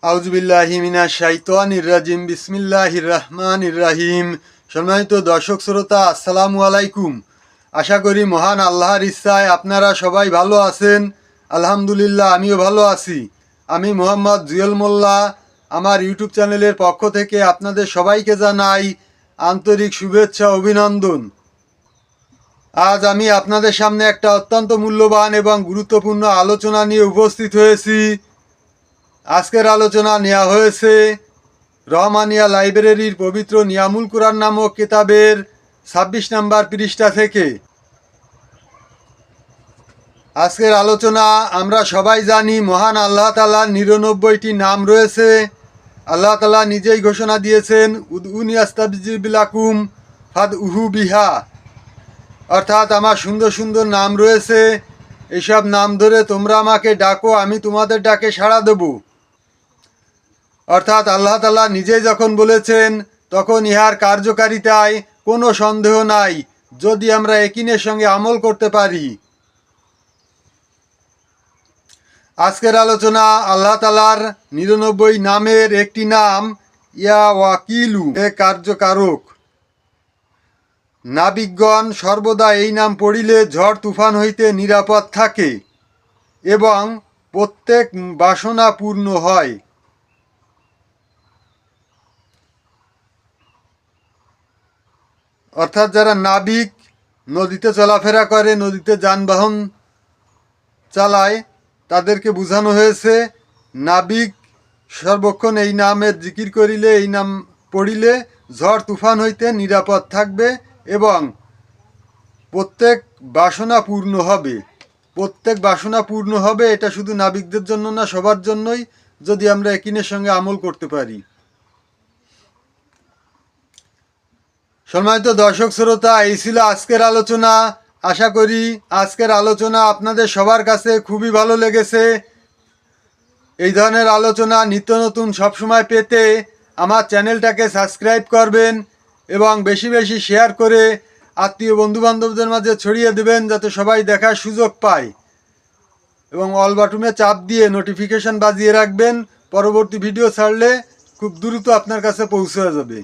আউযুবিল্লাহি মিনাশ শাইতানির রাজিম। বিসমিল্লাহির রহমানির রহিম। সম্মানিত দর্শক শ্রোতা, আসসালামু আলাইকুম। আশা করি মহান আল্লাহর ইচ্ছায় আপনারা সবাই ভালো আছেন। আলহামদুলিল্লাহ, আমিও ভালো আছি। আমি মোহাম্মদ জুয়েল মোল্লা। আমার ইউটিউব চ্যানেলের পক্ষ থেকে আপনাদের সবাইকে জানাই আন্তরিক শুভেচ্ছা, অভিনন্দন। আজ আমি আপনাদের সামনে একটা অত্যন্ত মূল্যবান এবং গুরুত্বপূর্ণ আলোচনা নিয়ে উপস্থিত হয়েছি। আজকের আলোচনা নেওয়া হয়েছে রহমানিয়া লাইব্রেরির পবিত্র নিয়ামুল কুরআন নামক কিতাবের ২৬ নম্বর পৃষ্ঠা থেকে। আজকের আলোচনা আমরা সবাই জানি, মহান আল্লাহ তাআলার ৯৯টি নাম রয়েছে। আল্লাহ তাআলা নিজেই ঘোষণা দিয়েছেন, উদউনি আস্তাজিব লাকুম ফাদউহু বিহা, অর্থাৎ আমার সুন্দর সুন্দর নাম রয়েছে, এইসব নাম ধরে তোমরা আমাকে ডাকো, আমি তোমাদের ডাকে সাড়া দেব। অর্থাৎ আল্লাহ তাআলা নিজেই যখন বলেছেন, তখন ইহার কার্যকারিতায় কোনো সন্দেহ নাই, যদি আমরা ইয়াকিনের সঙ্গে আমল করতে পারি। আজকের আলোচনা আল্লাহ তাআলার ৯৯ নামের একটি নাম ইয়া ওয়াকিলু, এ কার্যকারক। নাবিকগণ সর্বদা এই নাম পড়িলে ঝড় তুফান হইতে নিরাপদ থাকে এবং প্রত্যেক বাসনা পূর্ণ হয়। অর্থাৎ যারা নাবিক, নদীতে চলাফেরা করে, নদীতে যানবাহন চালায়, তাদেরকে বোঝানো হয়েছে নাবিক সর্বক্ষণ এই নামের জিকির করিলে, এই নাম পড়িলে ঝড় তুফান হইতে নিরাপদ থাকবে এবং প্রত্যেক বাসনা পূর্ণ হবে। প্রত্যেক বাসনা পূর্ণ হবে, এটা শুধু নাবিকদের জন্য না, সবার জন্যই, যদি আমরা ইয়াকিনের সঙ্গে আমল করতে পারি। সম্মানিত দর্শক শ্রোতা, এই ছিল আজকের আলোচনা। আশা করি আজকের আলোচনা আপনাদের সবার কাছে খুবই ভালো লেগেছে। এই ধরনের আলোচনা নিত্য নতুন সবসময় পেতে আমার চ্যানেলটাকে সাবস্ক্রাইব করবেন এবং বেশি বেশি শেয়ার করে আত্মীয় বন্ধুবান্ধবদের মাঝে ছড়িয়ে দেবেন, যাতে সবাই দেখার সুযোগ পায়। এবং অল বাটনে চাপ দিয়ে নোটিফিকেশন বাজিয়ে রাখবেন, পরবর্তী ভিডিও ছাড়লে খুব দ্রুত আপনার কাছে পৌঁছে যাবে।